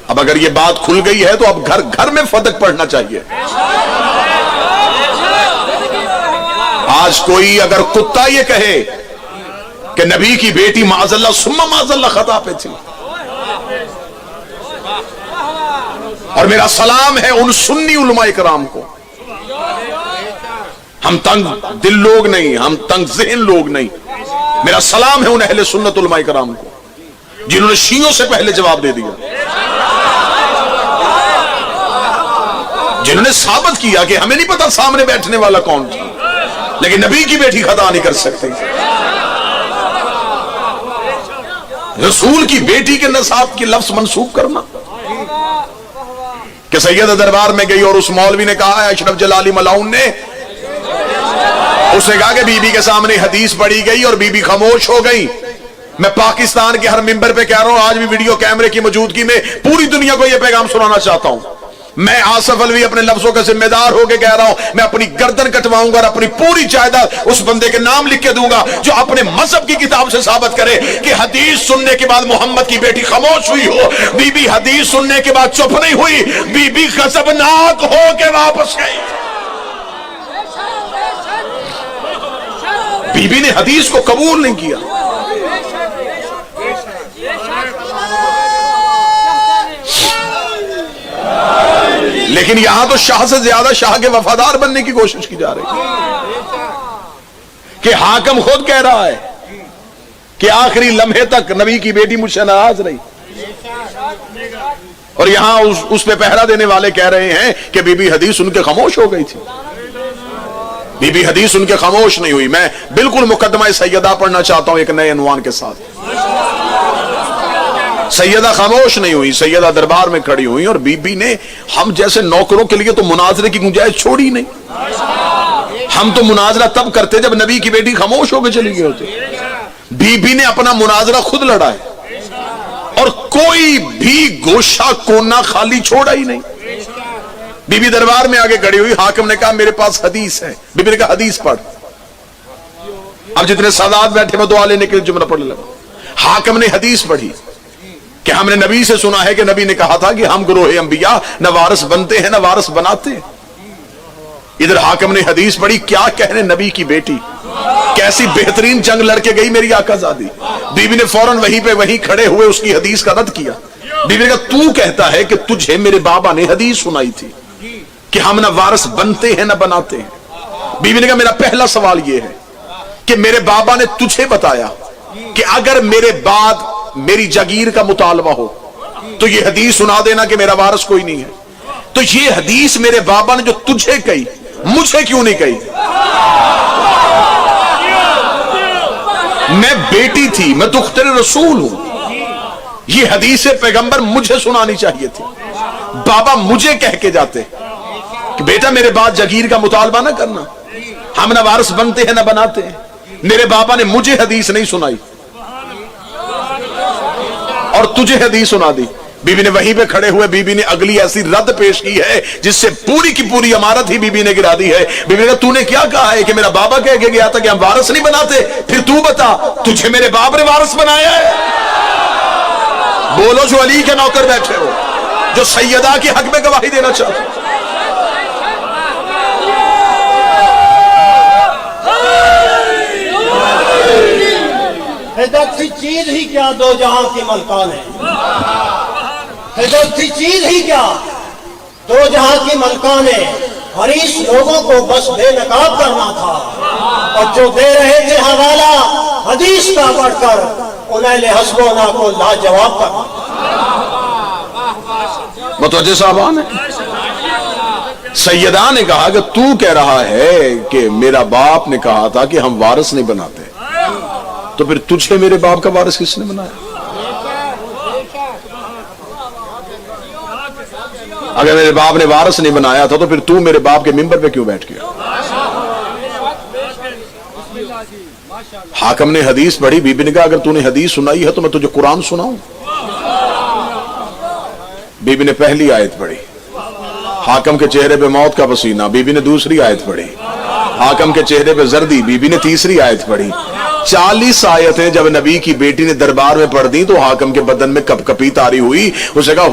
اب اگر یہ بات کھل گئی ہے تو اب گھر گھر میں فتق پڑھنا چاہیے. آج کوئی اگر کتا یہ کہے کہ نبی کی بیٹی معاذ اللہ ثم معاذ اللہ خطا پہ تھی، اور میرا سلام ہے ان سنی علماء کرام کو، ہم تنگ دل لوگ نہیں، ہم تنگ ذہن لوگ نہیں، میرا سلام ہے ان اہل سنت علماء کرام کو جنہوں نے شیعوں سے پہلے جواب دے دیا، جنہوں نے ثابت کیا کہ ہمیں نہیں پتا سامنے بیٹھنے والا کون تھا، لیکن نبی کی بیٹی خطا نہیں کر سکتی. رسول کی بیٹی کے نساب کی لفظ منسوخ کرنا کہ سیدہ دربار میں گئی اور اس مولوی نے کہا ہے اشرف جلالی ملاؤن نے، اس نے کہا کہ بی بی کے سامنے حدیث پڑھی گئی اور بی بی خاموش ہو گئی. میں پاکستان کے ہر ممبر پہ کہہ رہا ہوں، آج بھی ویڈیو کیمرے کی موجودگی میں پوری دنیا کو یہ پیغام سنانا چاہتا ہوں، میں آصف الوی اپنے لفظوں کا ذمہ دار ہو کے کہہ رہا ہوں، میں اپنی گردن کٹواؤں گا اور اپنی پوری جائیداد اس بندے کے نام لکھ کے دوں گا جو اپنے مذہب کی کتاب سے ثابت کرے کہ حدیث سننے کے بعد محمد کی بیٹی خاموش ہوئی ہو، بی بی حدیث سننے کے بعد چپ نہیں ہوئی، بی بی غضبناک ہو کے واپس گئی. بی بی نے حدیث کو قبول نہیں کیا. لیکن یہاں تو شاہ سے زیادہ شاہ کے وفادار بننے کی کوشش کی جا رہی ہے کہ حاکم خود کہہ رہا ہے کہ آخری لمحے تک نبی کی بیٹی مجھ سے ناراض رہی، اور یہاں اس پہ پہرا دینے والے کہہ رہے ہیں کہ بی بی حدیث ان کے خاموش ہو گئی تھی. بی بی حدیث ان کے خاموش نہیں ہوئی. میں بالکل مقدمہ سیدہ پڑھنا چاہتا ہوں ایک نئے عنوان کے ساتھ. سیدہ خاموش نہیں ہوئی، سیدہ دربار میں کھڑی ہوئی، اور بی بی نے ہم جیسے نوکروں کے لیے تو مناظرے کی گنجائش چھوڑی نہیں. ہم تو مناظرہ تب کرتے جب نبی کی بیٹی خاموش ہو کے چلی گئی ہوتی. بی بی نے اپنا مناظرہ خود لڑا ہے اور کوئی بھی گوشہ کونا خالی چھوڑا ہی نہیں. بی بی دربار میں آگے کھڑی ہوئی، حاکم نے کہا میرے پاس حدیث ہے. بی بی نے کہا حدیث پڑھ. اب جتنے سادات بیٹھے میں دعا لینے کے جملہ پڑھنے لگا. حاکم نے حدیث پڑھی کہ ہم نے نبی سے سنا ہے کہ نبی نے کہا تھا کہ ہم گروہ انبیاء نہ وارث بنتے ہیں نہ وارث بناتے ہیں. ادھر حاکم نے حدیث پڑھی، کیا کہنے نبی کی بیٹی کیسی بہترین جنگ لڑ کے گئی میری آقا زادی. بی بی نے فوراً وہیں کھڑے ہوئے اس کی حدیث کا رد کیا. بی بی نے کہا تو کہتا ہے کہ تجھے میرے بابا نے حدیث سنائی تھی کہ ہم نہ وارث بنتے ہیں نہ بناتے ہیں. بی بی نے کہا میرا پہلا سوال یہ ہے کہ میرے بابا نے تجھے بتایا کہ اگر میرے بعد میری جاگیر کا مطالبہ ہو تو یہ حدیث سنا دینا کہ میرا وارث کوئی نہیں ہے. تو یہ حدیث میرے بابا نے جو تجھے کہی مجھے کیوں نہیں کہی؟ میں بیٹی تھی، میں دختر رسول ہوں. یہ حدیث پیغمبر مجھے سنانی چاہیے تھی. بابا مجھے کہہ کے جاتے کہ بیٹا میرے بعد جاگیر کا مطالبہ نہ کرنا، ہم نہ وارث بنتے ہیں نہ بناتے ہیں. میرے بابا نے مجھے حدیث نہیں سنائی اور تجھے حدیث سنا دی. بی بی نے وہیں پہ کھڑے ہوئے بی بی نے اگلی ایسی رد پیش کی ہے جس سے پوری کی پوری عمارت ہی بی بی نے گرا دی ہے. بی بی نے کہا تو نے کیا کہا ہے کہ میرا بابا کہہ کے گیا تھا کہ ہم وارث نہیں بناتے، پھر تو بتا تجھے میرے باپ نے وارث بنایا ہے؟ بولو جو علی کے نوکر بیٹھے ہو، جو سیدہ کے حق میں گواہی دینا چاہتے ہو. حضرت سی چیز ہی کیا دو جہاں کی ملکان ہے، حضرت سی چیز ہی کیا دو جہاں کی ملکان ہے. حریص لوگوں کو بس بے نقاب کرنا تھا اور جو دے رہے تھے حوالہ حدیث کا پڑھ کر انہیں حسبونا کو لاجواب کرنا. متوجہ صاحبان ہے، سیدہ نے کہا کہ تو کہہ رہا ہے کہ میرا باپ نے کہا تھا کہ ہم وارث نہیں بناتے، تو پھر تجھے میرے باپ کا وارث کس نے بنایا؟ اگر میرے باپ نے وارث نہیں بنایا تھا تو پھر تو میرے باپ کے ممبر پہ کیوں بیٹھ گیا؟ حاکم نے حدیث پڑھی. بی بی نے کہا اگر تو نے حدیث سنائی ہے تو میں تجھے قرآن سناؤں. بی بی نے پہلی آیت پڑھی، حاکم کے چہرے پہ موت کا پسینہ. بی بی نے دوسری آیت پڑھی، حاکم کے چہرے پہ زردی. بی بی نے تیسری آیت پڑھی. 40 آیتیں جب نبی کی بیٹی نے دربار میں پڑھ دی تو حاکم کے بدن میں کپ کپی طاری ہوئی. اسے کہا